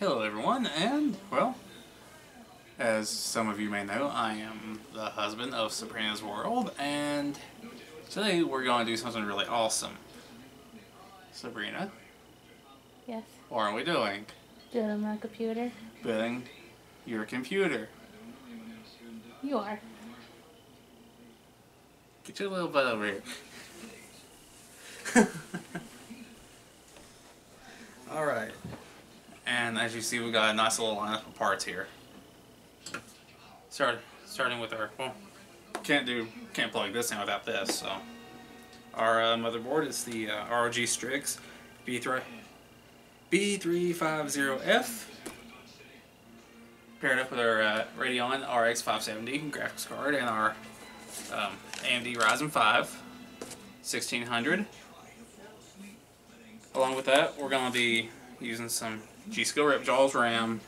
Hello everyone, and, well, as some of you may know, I am the husband of Sabrina's World, and today we're going to do something really awesome. Sabrina? Yes. What are we doing? Building my computer. Building your computer. You are. Get your little butt over here. Alright. And as you see, we got a nice little lineup of parts here. Starting with our, well, can't plug this in without this, so. Our motherboard is the ROG Strix B350F. Paired up with our Radeon RX 570 graphics card and our AMD Ryzen 5 1600. Along with that, we're going to be using some G.Skill Ripjaws RAM,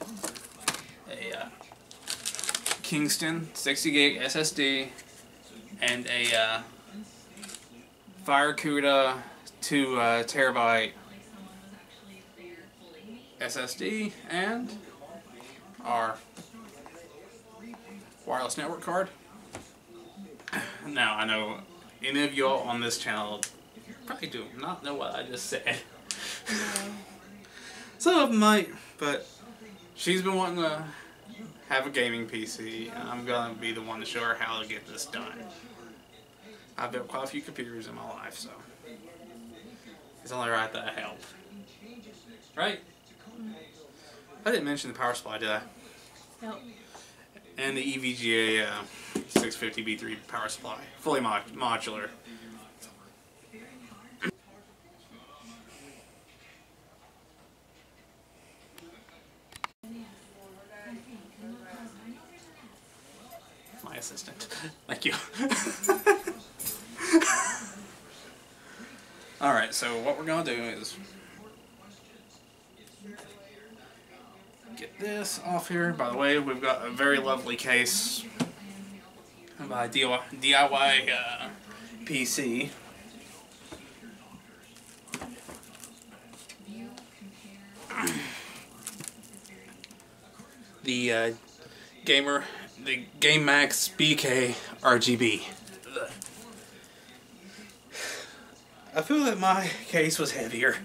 a Kingston 60 gig SSD, and a FireCuda 2 terabyte SSD, and our wireless network card. Now, I know any of y'all on this channel probably do not know what I just said. Some of them might, but she's been wanting to have a gaming PC, and I'm going to be the one to show her how to get this done. I've built quite a few computers in my life, so it's only right that I help. Right? I didn't mention the power supply, did I? Nope. And the EVGA 650B3 power supply, fully modular. My assistant. Thank you. Alright, so what we're going to do is get this off here. By the way, we've got a very lovely case by DIY PC. The GameMax BK RGB. I feel that my case was heavier.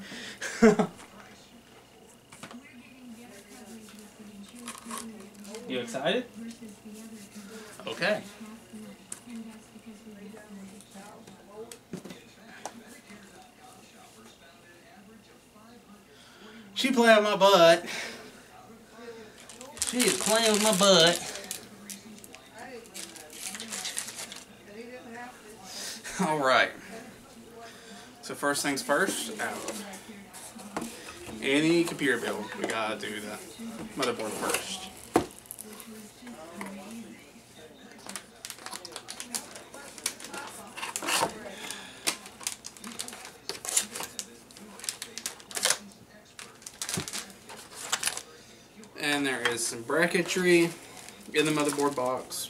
You excited? Okay. She playing with my butt. She is playing with my butt. Alright. So first things first, out of any computer build, we gotta do the motherboard first. And there is some bracketry in the motherboard box,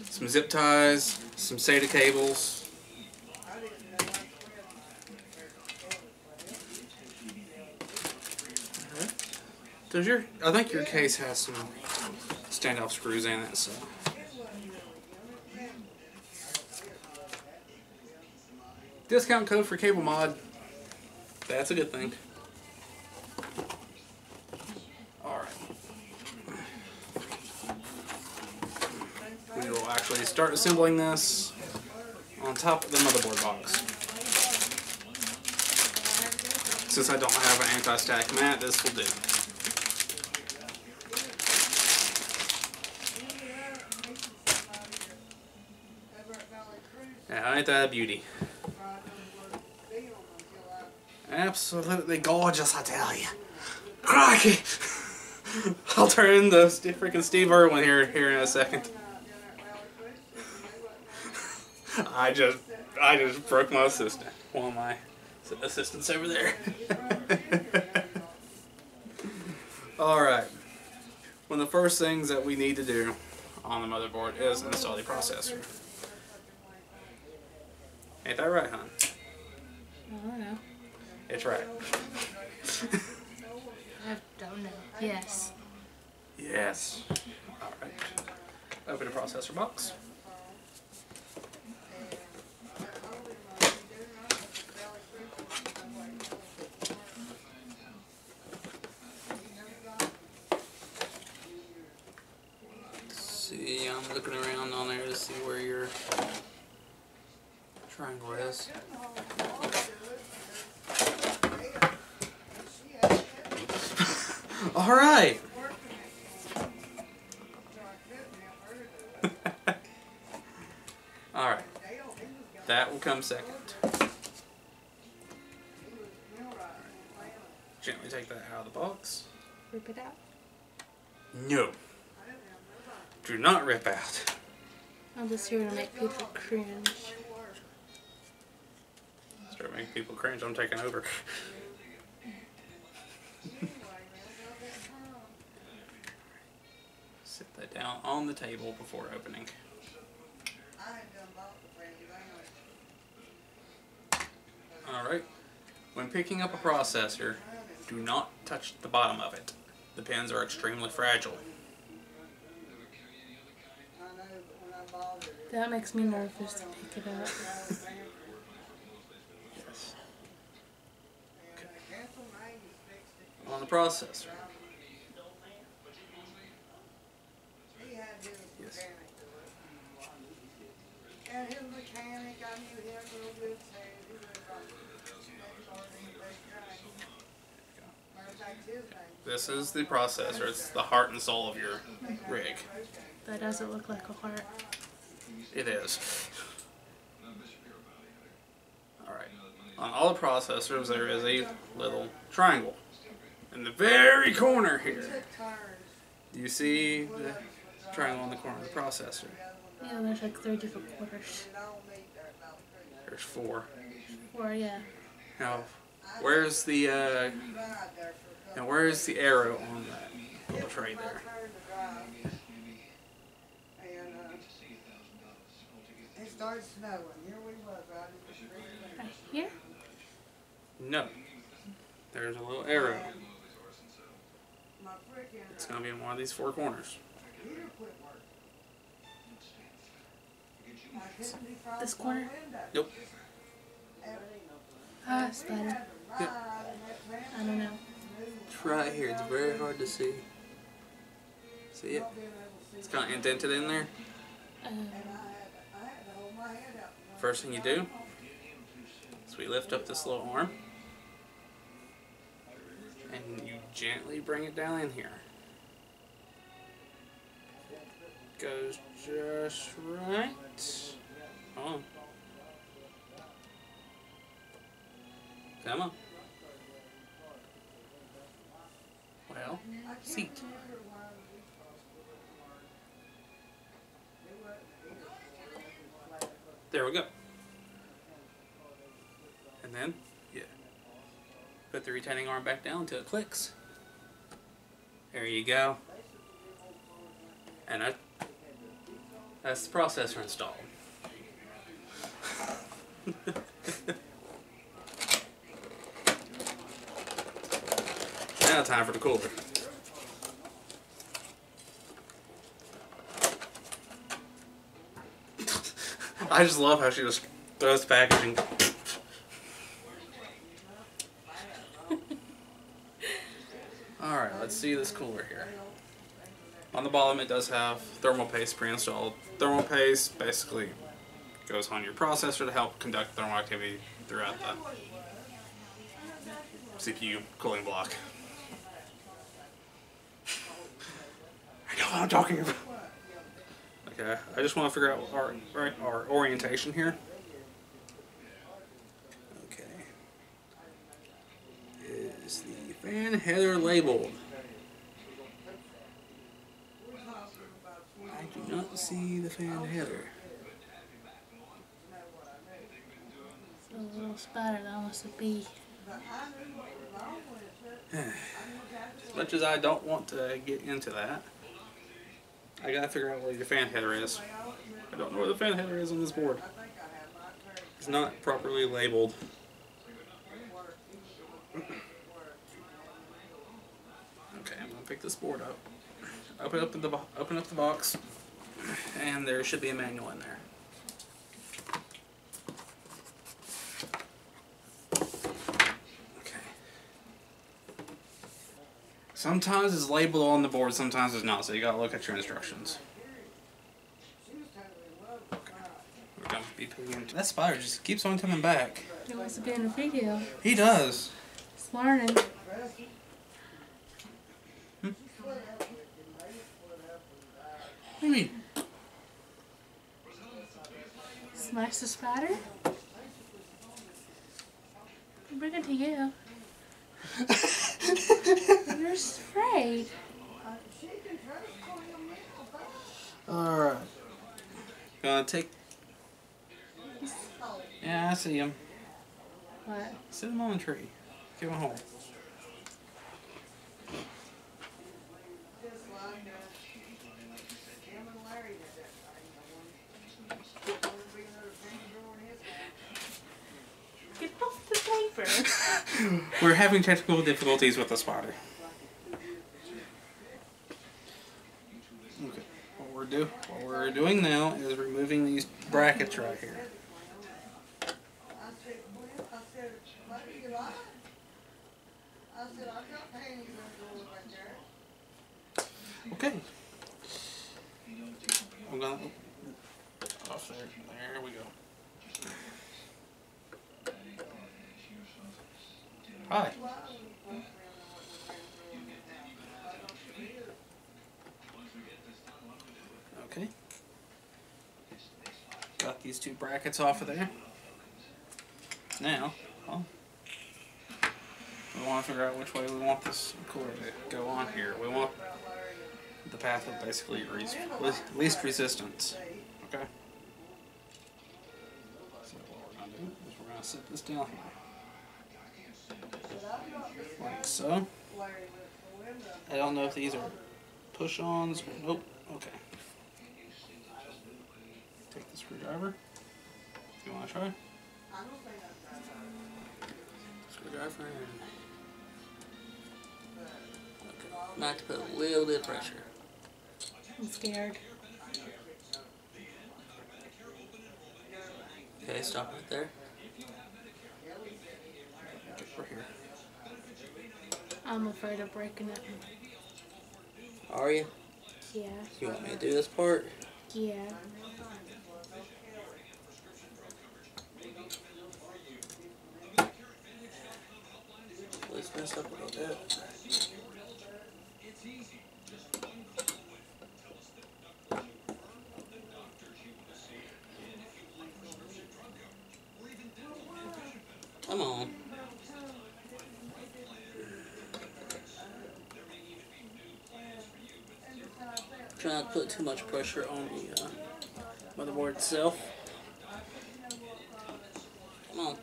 some zip ties, some SATA cables. Does I think your case has some standoff screws in it, so. Discount code for Cable Mod. That's a good thing. Alright. We will actually start assembling this on top of the motherboard box. Since I don't have an anti-stack mat, this will do. Now, ain't that a beauty? Absolutely gorgeous, I tell you. Crikey! I'll turn into freaking Steve Irwin here in a second. I just broke my assistant. One of my assistants over there. Alright. One of the first things that we need to do on the motherboard is install the processor. Ain't that right, hon? I don't know. It's right. I don't know. Yes. Alright. Open the processor box. See, I'm looking around on there to see where your triangle is. Alright! Alright. That will come second. Gently take that out of the box. Rip it out. No. Do not rip out. I'm just here to make people cringe. Start making people cringe. I'm taking over. Sit that down on the table before opening. Alright. When picking up a processor, do not touch the bottom of it. The pins are extremely fragile. That makes me nervous to pick it up. Yes. Okay. On the processor. Yes. And his mechanic, I knew him real good. This is the processor. It's the heart and soul of your rig. That doesn't look like a heart. It is. Alright. On all the processors there is a little triangle. In the very corner here. Do you see the triangle in the corner of the processor? Yeah, there's like 3 different quarters. There's 4. 4, yeah. Now, where's the arrow on that little tray there? It started snowing. Here we was, right? Right here? No. There's a little arrow. My frickin' It's going to be in one of these 4 corners. heater quit working. I couldn't defrost This my corner? window. Nope. Ah, it's better. Yep. I don't know. It's right here. It's very hard to see. See it? It's kind of indented in there. First thing you do is we lift up this little arm and you gently bring it down in here. Goes just right. Hold on. Come on. Well, seat. There we go. And then, yeah, put the retaining arm back down until it clicks. There you go. And that's the processor installed. Now time for the cooler. I just love how she just throws the packaging. Alright, let's see this cooler here. On the bottom it does have thermal paste pre-installed. Thermal paste basically goes on your processor to help conduct thermal activity throughout the CPU cooling block. I know what I'm talking about. Okay, I just want to figure out our orientation here. Okay. Is the fan header labeled? I do not see the fan header. It's a little spider that wants to be. As much as I don't want to get into that, I gotta figure out where your fan header is. I don't know where the fan header is on this board. It's not properly labeled. Okay, I'm gonna pick this board up. open up the box, and there should be a manual in there. Okay. Sometimes it's labeled on the board, sometimes it's not, so you gotta look at your instructions. We're gonna be putting into that spider just keeps on coming back. He wants to be in a video. He does. It's learning. What do you mean? Smash the spider? Bring it to you. You're afraid. Alright. Gonna take. Yeah, I see him. What? Sit him on the tree. Give him a hole. Get off the paper. We're having technical difficulties with the spider. Okay. What we're doing now is removing these brackets right here. Okay. I'm gonna off there. There we go. Hi. Okay. Got these two brackets off of there. Now, well, we want to figure out which way we want this cooler to go on here. We want the path of basically least resistance. Okay. So what we're going to do is we're going to sit this down here. Like so. I don't know if these are push-ons or nope. Okay. Take the screwdriver. You want to try? Screwdriver and okay. Not to put a little bit of pressure. I'm scared. Okay, stop right there. Okay, we're here. I'm afraid of breaking it. Are you? Yeah. You want me to do this part? Yeah. At least messed up a little bit. Come on. Try not to put too much pressure on the motherboard itself. Come on.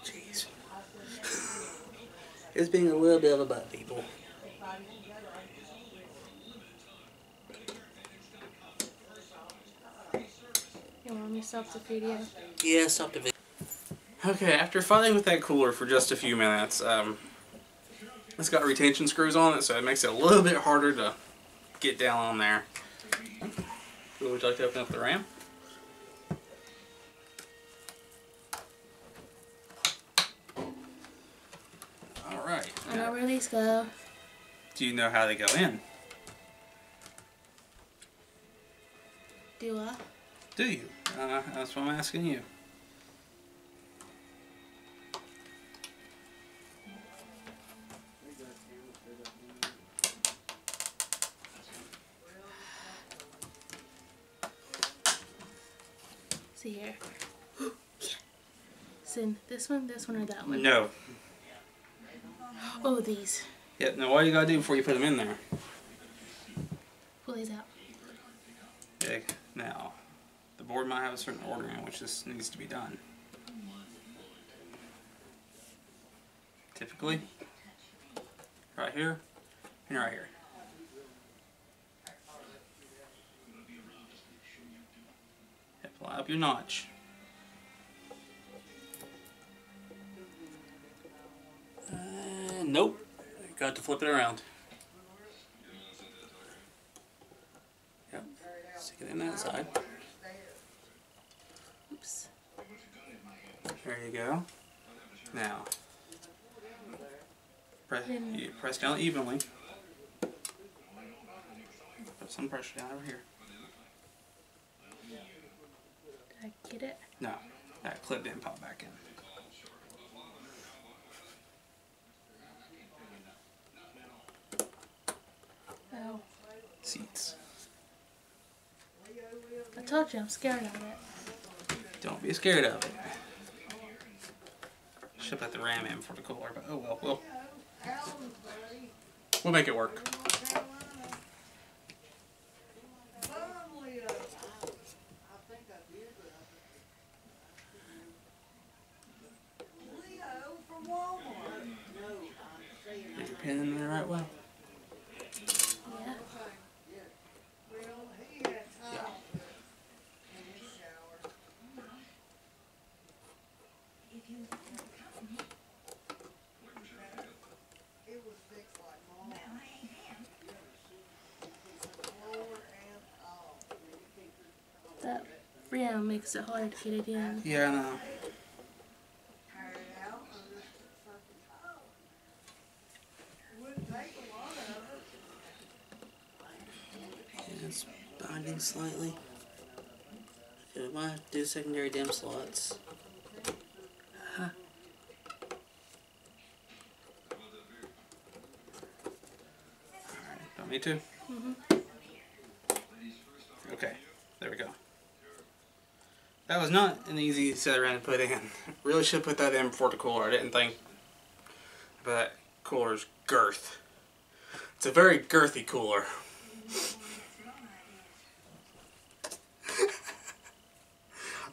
Jeez. It's being a little bit of a butt, people. You want me to stop the video? Yeah, stop the video. Okay, after fighting with that cooler for just a few minutes, it's got retention screws on it, so it makes it a little bit harder to get down on there. Would you like to open up the RAM? Alright. I know where these go. Do you know how they go in? Do I? Do you? That's what I'm asking you. See here. Sin, this one, or that one? No. Oh, these. Yep, now what do you gotta do before you put them in there? Pull these out. Okay, now, the board might have a certain order in which this needs to be done. Typically, right here, and right here. Yep, line up your notch. Nope. Got to flip it around. Yep. Stick it in that side. Oops. There you go. Now, you press down evenly. Put some pressure down over here. Did I get it? No, that clip didn't pop back in. Oh. Seats. I told you I'm scared of it. Don't be scared of it. Should put the RAM in for the cooler, but oh well. We'll make it work. Get your pin in the right way. Yeah. That RAM makes it hard to get it in. Yeah, I know. It's binding slightly. Okay, we might have to do secondary DIMM slots. Huh. Alright, don't need to? Okay, there we go. That was not an easy set around to put in. Really should put that in before the cooler. I didn't think about that cooler's girth. It's a very girthy cooler.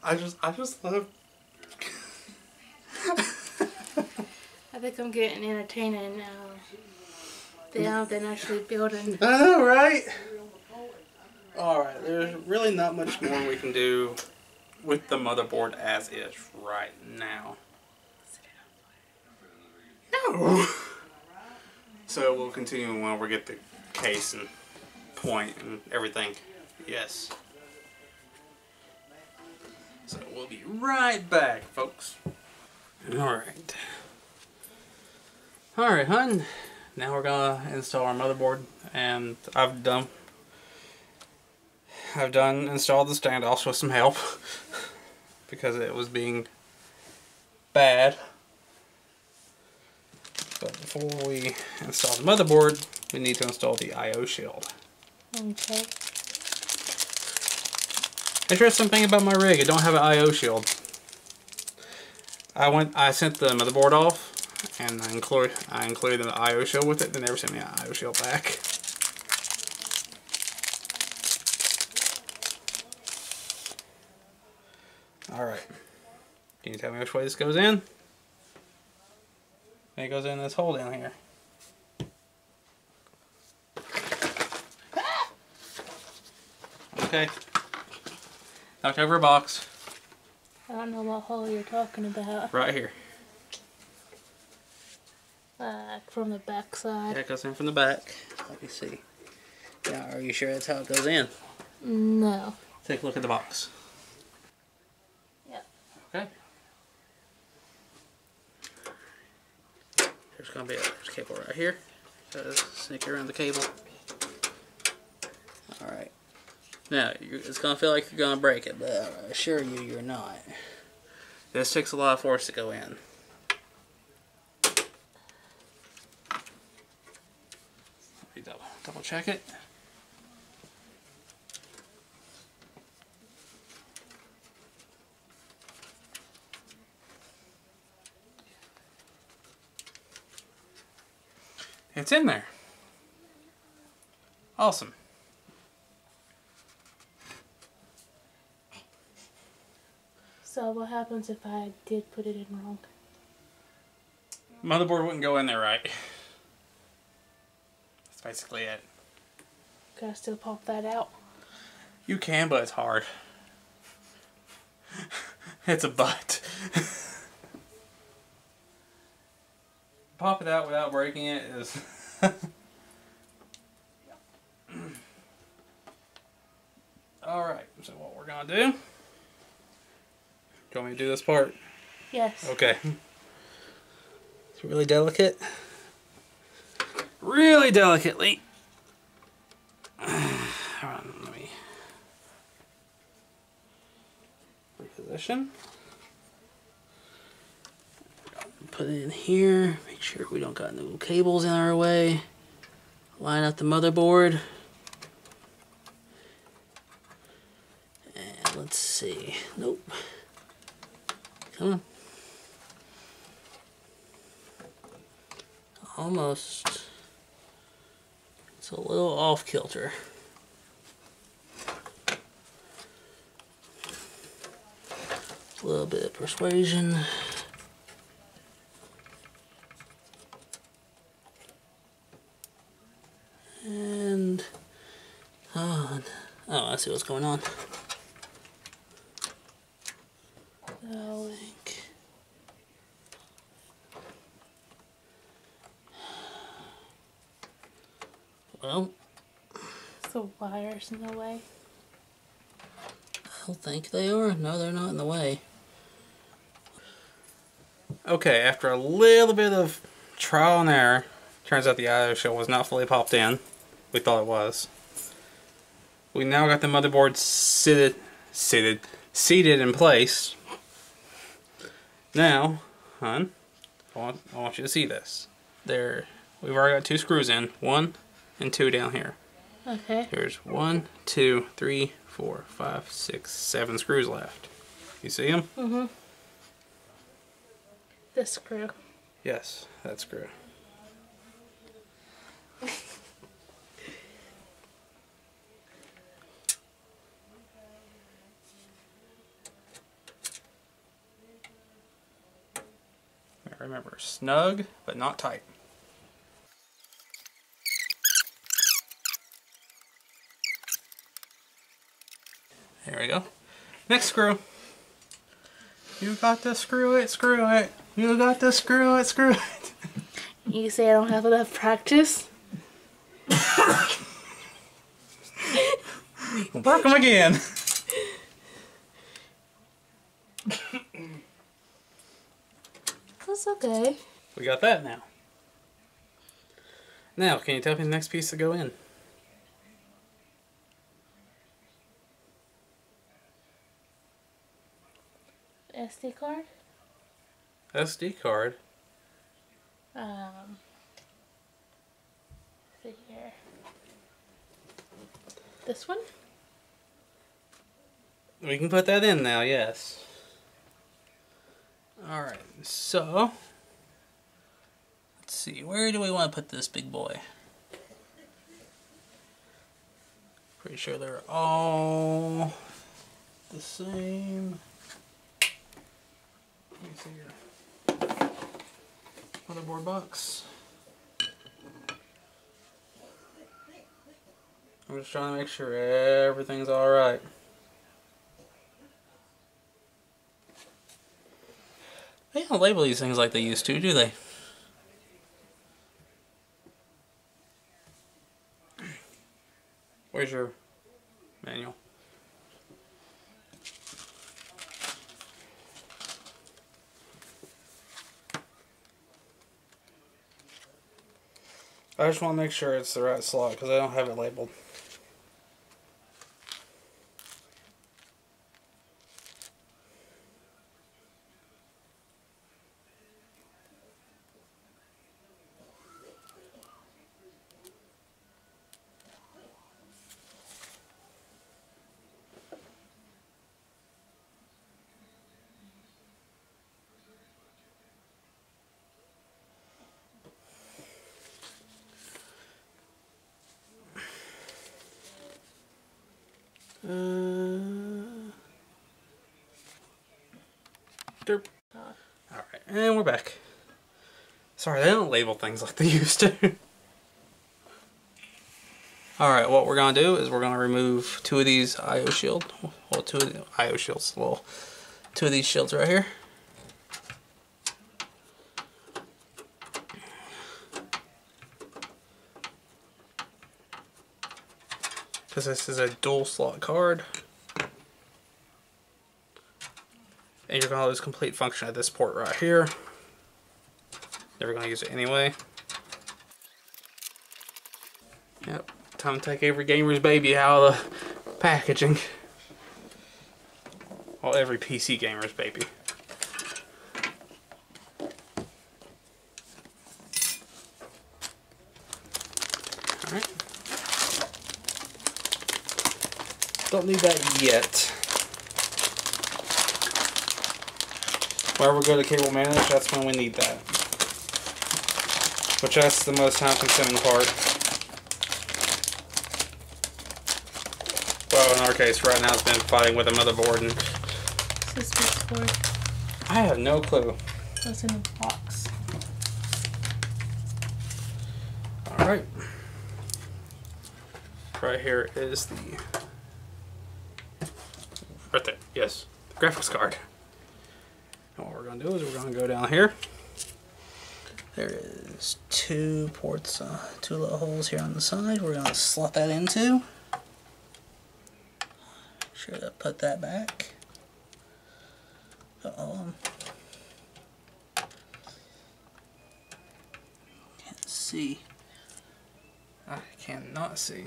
I just love. I think I'm getting entertaining now than actually building. I know, right? Alright, there's really not much more we can do with the motherboard as is right now. No! So we'll continue when we get the case and point and everything. Yes. So we'll be right back, folks. Alright. Alright, hun. Now we're gonna install our motherboard, and I've done installed the stand also with some help because it was being bad. But before we install the motherboard, we need to install the I/O shield. Okay. Interesting thing about my rig, I don't have an I/O shield. I sent the motherboard off and I included the I/O shield with it. They never sent me an I/O shield back. Alright. Can you tell me which way this goes in? It goes in this hole down here. Okay. Knocked over a box. I don't know what hole you're talking about. Right here. From the back side. Yeah, it goes in from the back. Let me see. Now, are you sure that's how it goes in? No. Take a look at the box. Yep. Okay. There's going to be a cable right here. So just sneak around the cable. Alright. Now, it's going to feel like you're going to break it, but I assure you, you're not. This takes a lot of force to go in. Let me double check it. It's in there. Awesome. So what happens if I did put it in wrong? Motherboard wouldn't go in there right. That's basically it. Can I still pop that out? You can, but it's hard. It's a butt. pop it out without breaking it is... Alright, so what we're gonna do... Do you want me to do this part? Yes. Okay. It's really delicate. Really delicately. Hold on, let me reposition. Put it in here. Make sure we don't got no cables in our way. Line up the motherboard. And let's see. Nope. Come on. Almost. It's a little off kilter. A little bit of persuasion. And oh, I see what's going on. Link. Well, The wires in the way. I don't think they are. No, they're not in the way. Okay, after a little bit of trial and error, turns out the IO shield was not fully popped in. We thought it was. We now got the motherboard seated in place. Now, hon, I want you to see this. There, we've already got 2 screws in, 1 and 2 down here. Okay. There's 1, 2, 3, 4, 5, 6, 7 screws left. You see them? Mm-hmm. This screw. Yes, that screw. Remember, snug, but not tight. There we go. Next screw. You got to screw it, screw it. You got to screw it, screw it. You say I don't have enough practice? Work them again. That's okay. We got that now. Now, can you tell me the next piece to go in? SD card? SD card. See here. This one? We can put that in now, yes. Alright, so let's see, where do we want to put this big boy? Pretty sure they're all the same. Let me see here. Motherboard box. I'm just trying to make sure everything's alright. They don't label these things like they used to, do they? Where's your manual? I just want to make sure it's the right slot because I don't have it labeled. Derp. Alright, and we're back. Sorry, they don't label things like they used to. Alright, what we're going to do is we're going to remove 2 of these IO shields. Well, 2 of the IO shields. Well, 2 of these shields right here. because this is a dual slot card. And you're going to lose complete function at this port right here. Never going to use it anyway. Yep, time to take every gamer's baby out of the packaging. Well, every PC gamer's baby. Alright. Don't need that yet. Whenever we go to cable manage, that's when we need that. Which that's the most time consuming part. Well, in our case, right now it's been fighting with a motherboard and... What's this piece for? I have no clue. What's in the box? Alright. Right here is the... Right there, yes. The graphics card. And what we're going to do is we're going to go down here. There is two ports, two little holes here on the side. We're going to slot that into. Make sure to put that back. Can't see. I cannot see.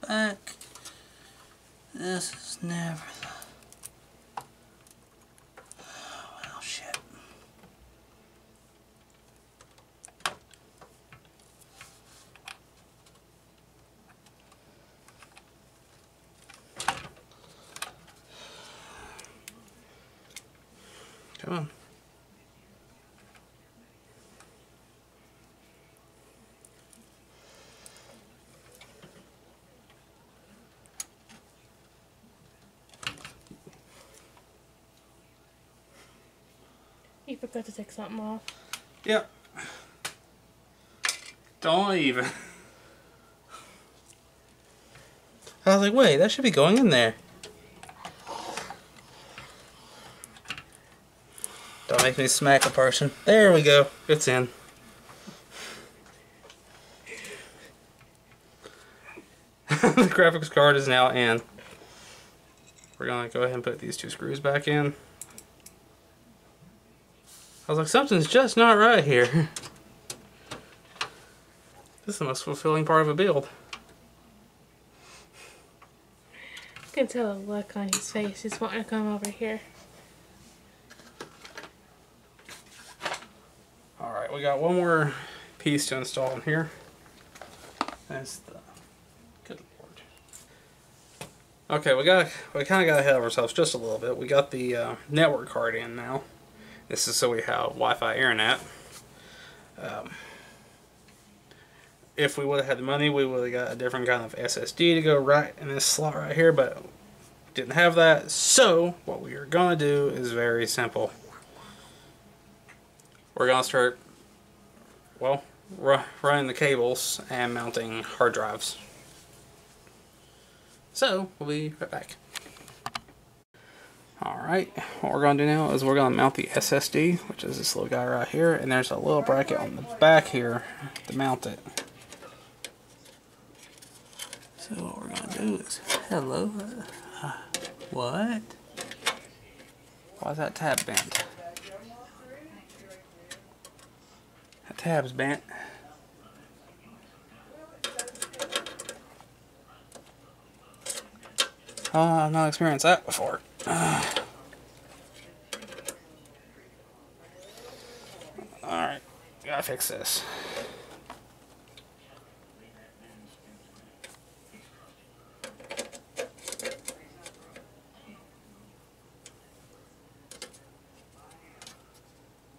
Back. This is never the... Well, shit. Come on. You forgot to take something off. Yep. Don't even. I was like, wait, that should be going in there. Don't make me smack a person. There we go. It's in. The graphics card is now in. We're going to go ahead and put these two screws back in. I was like, something's just not right here. This is the most fulfilling part of a build. You can tell the look on his face. He's wanting to come over here. Alright, we got one more piece to install in here. That's the... Good lord. Okay, we kind of got ahead of ourselves just a little bit. We got the network card in now. This is so we have Wi-Fi internet. If we would have had the money, we would have got a different kind of SSD to go right in this slot right here, but didn't have that. So what we are going to do is very simple. We're going to start, well, running the cables and mounting hard drives. So we'll be right back. Alright, what we're going to do now is we're going to mount the SSD, which is this little guy right here, and there's a little bracket on the back here to mount it. So what we're going to do is, hello, what? Why is that tab bent? That tab's bent. Oh, I've not experienced that before. Alright, gotta fix this.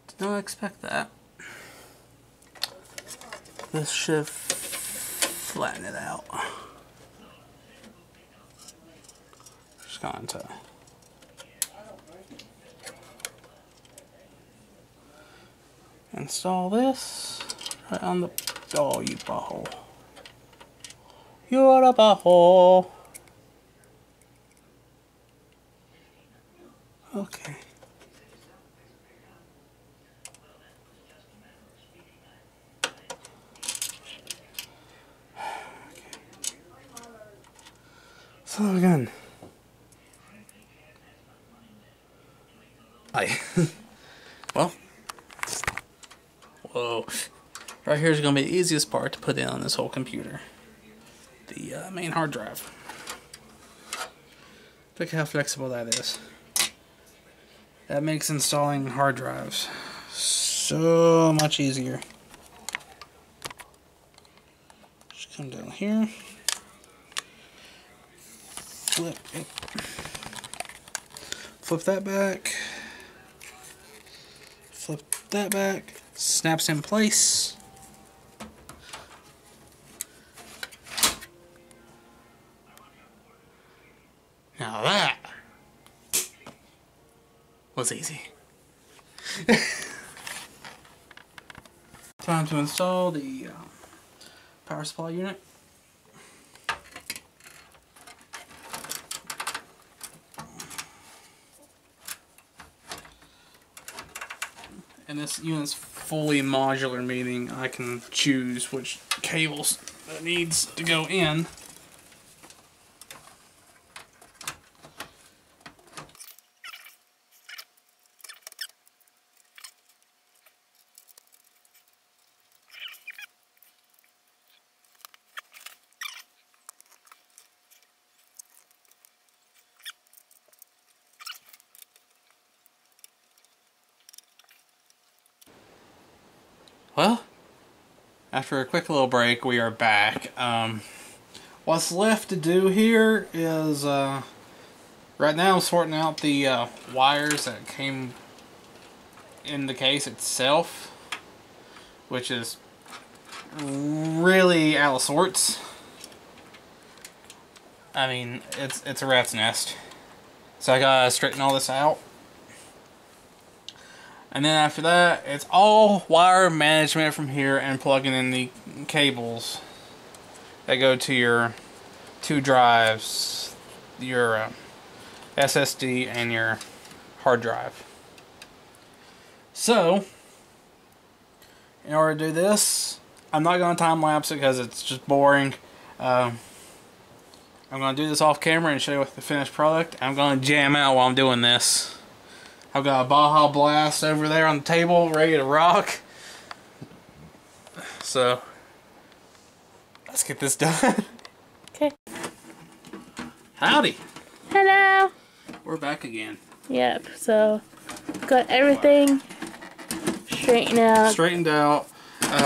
Did not expect that. This should flatten it out. Just going to install this right on the... Oh, you butthole. You're a butthole. Okay. So again. Hi. Well. Whoa. Right here is going to be the easiest part to put in on this whole computer. The main hard drive. Look how flexible that is. That makes installing hard drives so much easier. Just come down here. Flip it. Flip that back. Flip that back. Snaps in place. Now that was easy. Time to install the power supply unit. And this unit's fully modular, meaning I can choose which cables it needs to go in. Well, after a quick little break, we are back. What's left to do here is, right now I'm sorting out the wires that came in the case itself, which is really out of sorts. I mean, it's a rat's nest. So I gotta straighten all this out. And then after that, it's all wire management from here and plugging in the cables that go to your two drives, your SSD and your hard drive. So, in order to do this, I'm not going to time lapse it because it's just boring. I'm going to do this off camera and show you the finished product. I'm going to jam out while I'm doing this. I've got a Baja Blast over there on the table, ready to rock. So, let's get this done. Okay. Howdy. Hello. We're back again. Yep. So, got everything straightened out. Straightened out.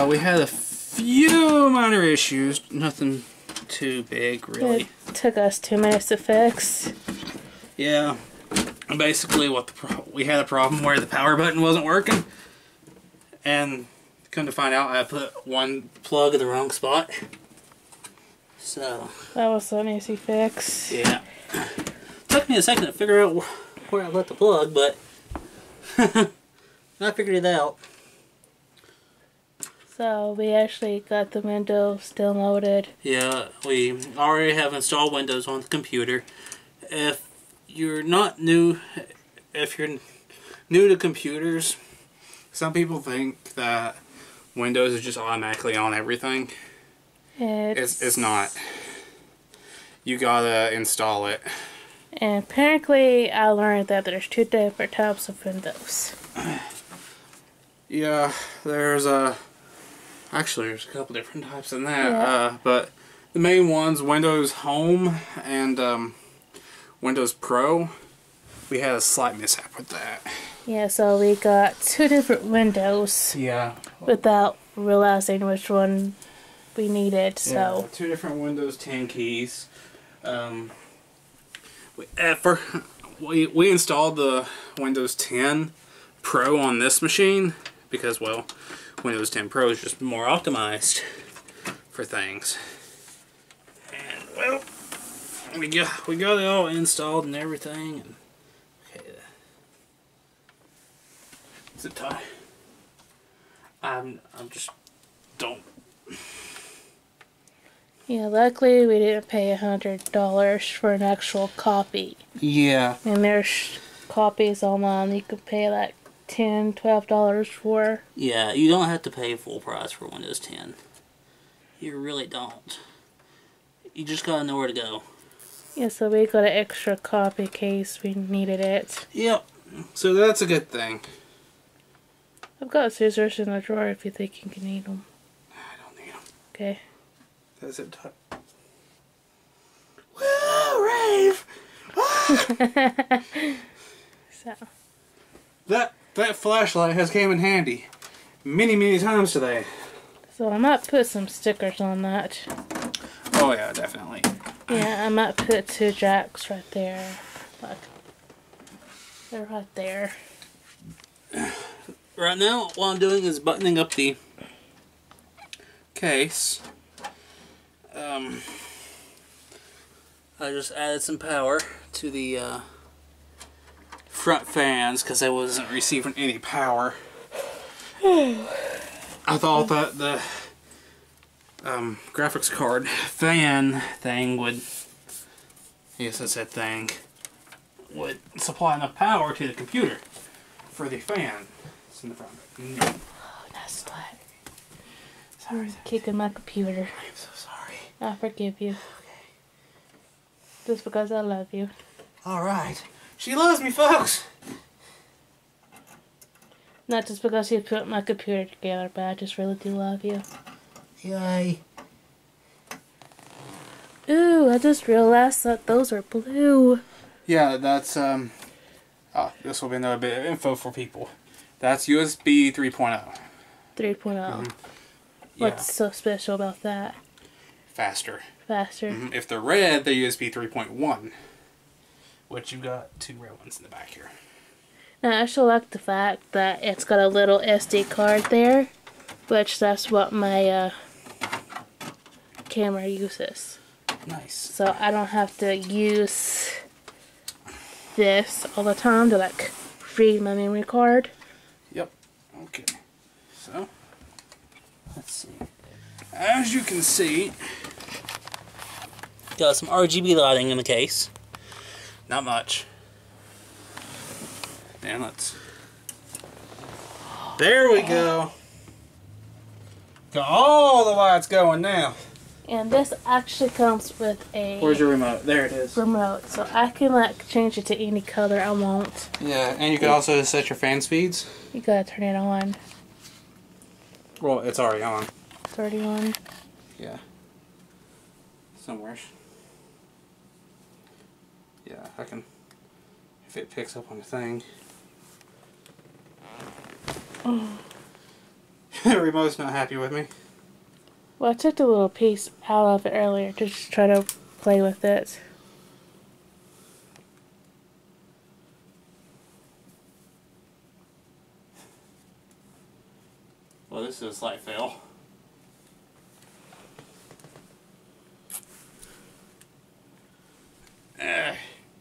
We had a few minor issues. Nothing too big, really. It took us 2 minutes to fix. Yeah. Basically, we had a problem where the power button wasn't working, and come to find out, I put one plug in the wrong spot. So That was an easy fix. yeah, took me a second to figure out where I left the plug, but I figured it out. So we actually got the Windows still loaded. Yeah, we already have installed Windows on the computer. If you're new to computers, some people think that Windows is just automatically on everything. It's not. You gotta install it. And apparently I learned that there's 2 different types of Windows. Yeah, there's actually there's a couple different types in that. Yeah. But the main ones, Windows Home and Windows Pro. We had a slight mishap with that. Yeah, so we got 2 different Windows. Yeah. Without realizing which one we needed, so. Yeah, 2 different Windows 10 keys. We installed the Windows 10 Pro on this machine because, well, Windows 10 Pro is just more optimized for things. And, well, we got it all installed and everything. And, okay, zip tie. I'm just don't. Yeah, luckily we didn't pay $100 for an actual copy. Yeah. And there's copies online you could pay like $10, $12 for. Yeah, you don't have to pay full price for Windows 10. You really don't. You just gotta know where to go. Yeah, so we got an extra copy in case we needed it. Yep. So that's a good thing. I've got scissors in the drawer if you think you can need them. I don't need them. Okay. Does it Woo, Rave! So, That flashlight has came in handy many times today. so I might put some stickers on that. Oh yeah, definitely. Yeah, I might put 2 jacks right there. Like, they're right there. Right now, what I'm doing is buttoning up the Case. I just added some power to the front fans because I wasn't Receiving any power. I thought that the graphics card fan thing would, yes, I said thing, would supply enough power to the computer for the fan. It's in the front. No. Oh, that's what. Sorry, kicking my computer. I'm so sorry. I forgive you. Just because I love you. Alright. She loves me, folks! Not just because you put my computer together, but I just really do love you. Yay. Ooh, I just realized that those are blue. Yeah, that's, this will be another bit of info for people. That's USB 3.0. 3.0. Yeah. What's so special about that? Faster. Faster. If they're red, they're USB 3.1. Which you got 2 red ones in the back here. Now, I actually like the fact that it's got a little SD card there, which that's what my camera uses. Nice. So I don't have to use this all the time to like read my memory card. Yep. Okay. So, let's see. As you can see, got some RGB lighting in the case. not much. And let's. There we go. Got all the lights going now. And this actually comes with a Where's your remote? There it is. remote, so I can like change it to any color I want. Yeah, and you can also set your fan speeds. You gotta turn it on. Well, it's already on. 31. Yeah. Somewhere. Yeah, I can. If it picks up on the thing. The remote's not happy with me. Well, I took the little piece out of it earlier to just try to play with it. Well, this is a slight fail.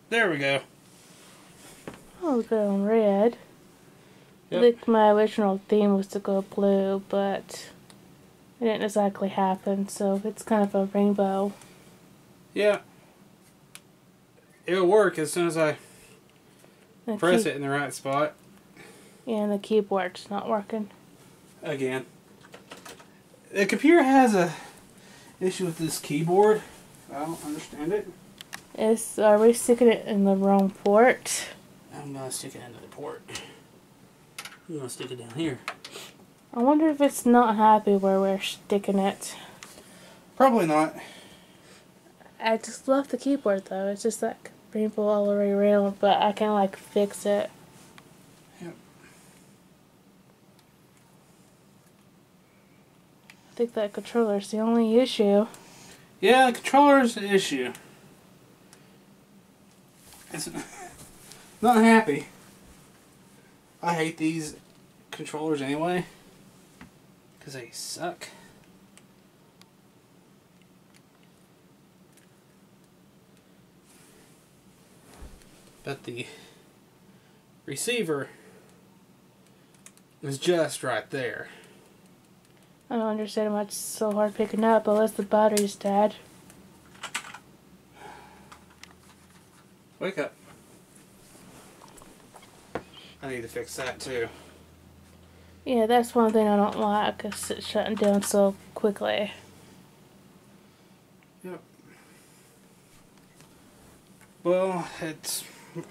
There we go. I'll go on red. Yep. Like my original theme was to go blue, but it didn't exactly happen, so it's kind of a rainbow. Yeah. It'll work as soon as I The press it in the right spot. Yeah, and the keyboard's not working. Again. The computer has a issue with this keyboard. I don't understand it. Are we sticking it in the wrong port? I'm gonna stick it into the port. I'm gonna stick it down here. I wonder if it's not happy where we're sticking it. Probably not. I just love the keyboard though. It's just like rainbow all the way around, but I can like fix it. Yep. I think that controller's the only issue. Yeah, the controller's the issue. It's not happy. I hate these controllers anyway. Because they suck. But the receiver is just right there. I don't understand why it's so hard picking up unless the battery's dead. Wake up. I need to fix that too. Yeah, that's one thing I don't like, is it shutting down so quickly. Yep. Well,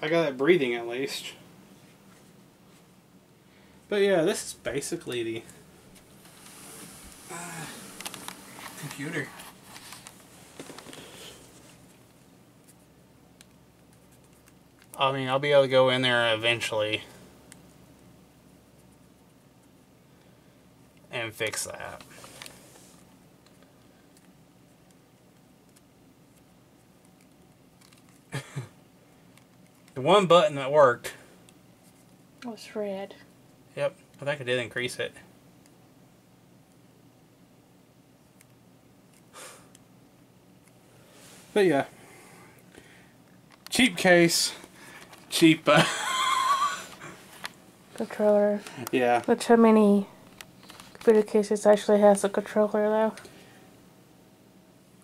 I got it breathing at least. But yeah, this is basically the computer. I mean, I'll be able to go in there eventually and fix that. The one button that worked. What's red? Yep, I think I did increase it. But yeah, cheap case, cheap. Controller. Yeah. Which, how many computer cases actually has a controller though?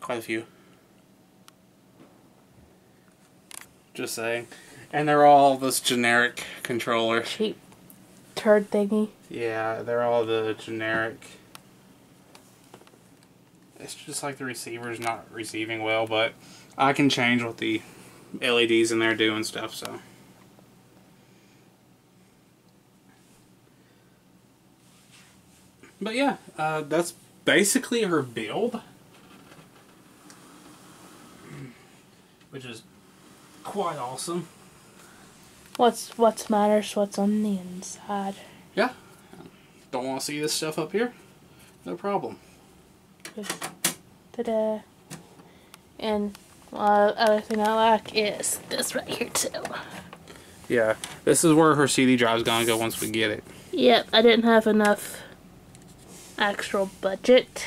Quite a few. Just saying. And they're all this generic controller. Cheap turd thingy. Yeah, they're all the generic. It's just like the receiver's not receiving well, but I can change what the LEDs in there do and stuff, so. But yeah, that's basically her build. Which is quite awesome. What's matters what's on the inside. Yeah. Don't want to see this stuff up here? No problem. Ta-da. And other thing I like is this right here too. Yeah, this is where her CD drive's gonna go once we get it. Yep, I didn't have enough actual budget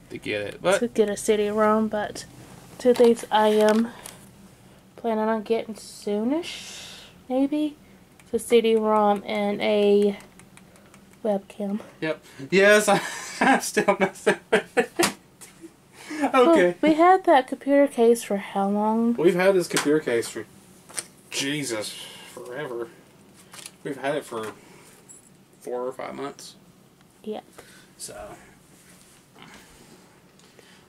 To get it, but to get a CD-ROM, but two things I am planning on getting soonish, maybe. It's a CD-ROM and a webcam. yep. Yes, I'm still messing with it. Okay. Well, we had that computer case for how long? We've had this computer case for Jesus forever. We've had it for 4 or 5 months. Yep. So,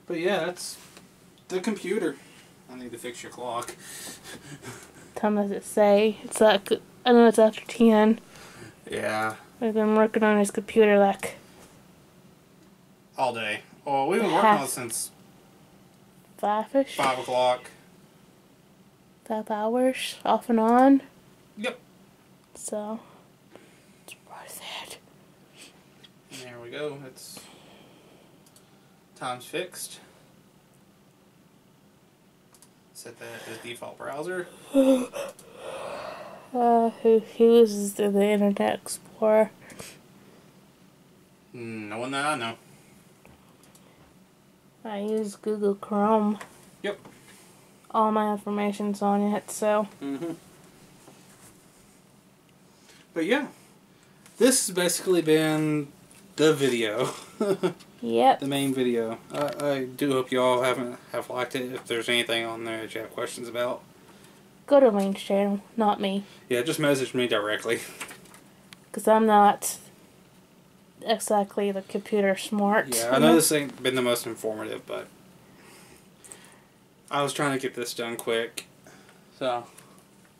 but yeah, that's the computer. I need to fix your clock. What time does it say? It's like, I know it's after 10. Yeah, We've been working on his computer like all day. Oh, we've been working on it since 5-ish. 5 o'clock. 5 hours, off and on. Yep. So, it's worth it. And there we go. It's time's fixed. Set that as default browser. Who uses the Internet Explorer? No one that I know. I use Google Chrome. Yep. All my information's on it, so. But yeah, this has basically been the video. Yep. The main video. I do hope you all have liked it. If there's anything on there that you have questions about, Go to Lane's channel, not me. yeah, just message me directly. Because I'm not exactly the computer smart. Yeah, I know this ain't been the most informative, but I was trying to get this done quick. So,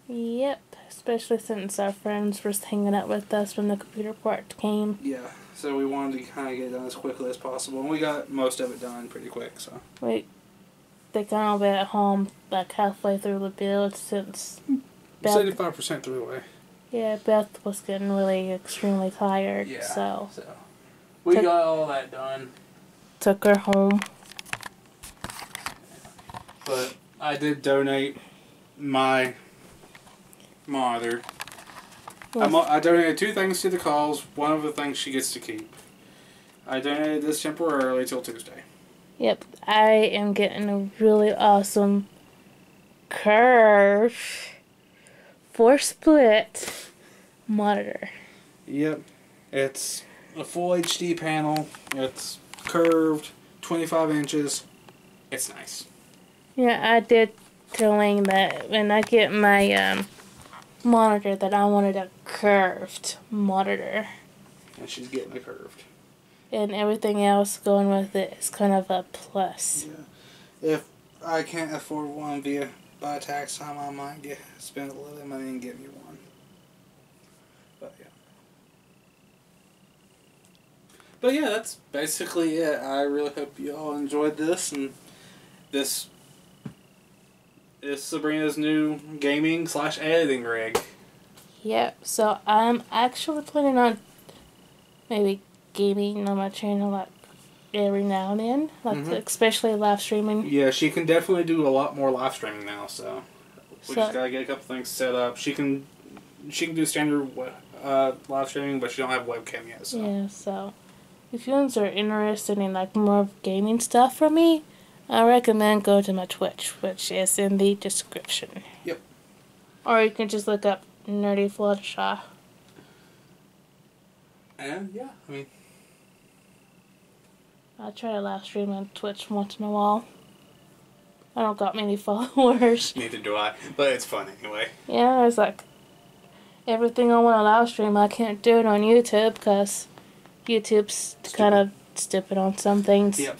Yep. Especially since our friends were hanging out with us when the computer part came. yeah. So we wanted to kind of get it done as quickly as possible, and we got most of it done pretty quick, so. They kind of been at home like halfway through the build since Beth, 75% through the way. yeah, Beth was getting really extremely tired, Yeah. so We got all that done. took her home. But I did donate my mother. I donated 2 things to the cause. One of the things she gets to keep. I donated this temporarily till Tuesday. Yep, I am getting a really awesome Curve 4-split monitor. Yep. It's a full HD panel. It's curved, 25 inches. It's nice. Yeah, I did tell Ling that when I get my monitor that I wanted a curved monitor. And she's getting it curved. And everything else going with it is kind of a plus. Yeah. If I can't afford one by tax time, I might spend a little money and get me one. But yeah. But yeah, that's basically it. I really hope you all enjoyed this, and this is Sabrina's new gaming / editing rig. Yep, so I'm actually planning on maybe gaming on my channel like every now and then, like especially live streaming. Yeah, she can definitely do a lot more live streaming now, so we just gotta get a couple things set up. She can do standard live streaming, but she don't have a webcam yet. So yeah, so if you guys are interested in like more gaming stuff from me, I recommend go to my Twitch, which is in the description. Yep. Or you can just look up Nerdy Fluttershy. And yeah, I mean, I try to live stream on Twitch once in a while. I don't got many followers. neither do I, but it's fun anyway. Yeah, it's like everything I want to live stream, I can't do it on YouTube because YouTube's kind of stupid on some things. Yep.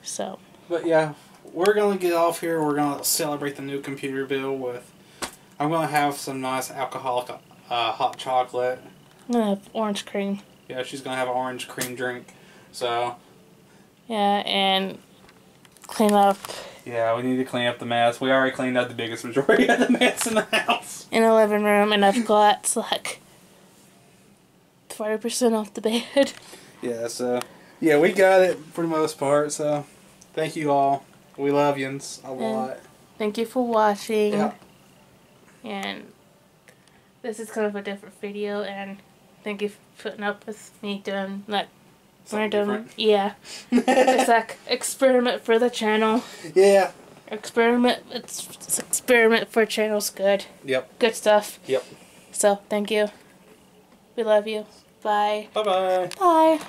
So. But yeah, we're gonna get off here. We're gonna celebrate the new computer build with. I'm gonna have some nice alcoholic hot chocolate. I'm gonna have orange cream. Yeah, she's gonna have an orange cream drink. So. Yeah, and clean up. Yeah, we need to clean up the mess. We already cleaned up the biggest majority of the mess in the house. In the living room, and I've got like 40% off the bed. Yeah, so yeah, we got it for the most part. So thank you all. We love yous a lot. Thank you for watching. Yeah. And this is kind of a different video, and thank you for putting up with me doing like random. Yeah. It's like experiment for the channel. Yeah. Experiment. It's experiment for channel's good. Yep. Good stuff. Yep. So thank you. We love you. Bye. Bye-bye. Bye.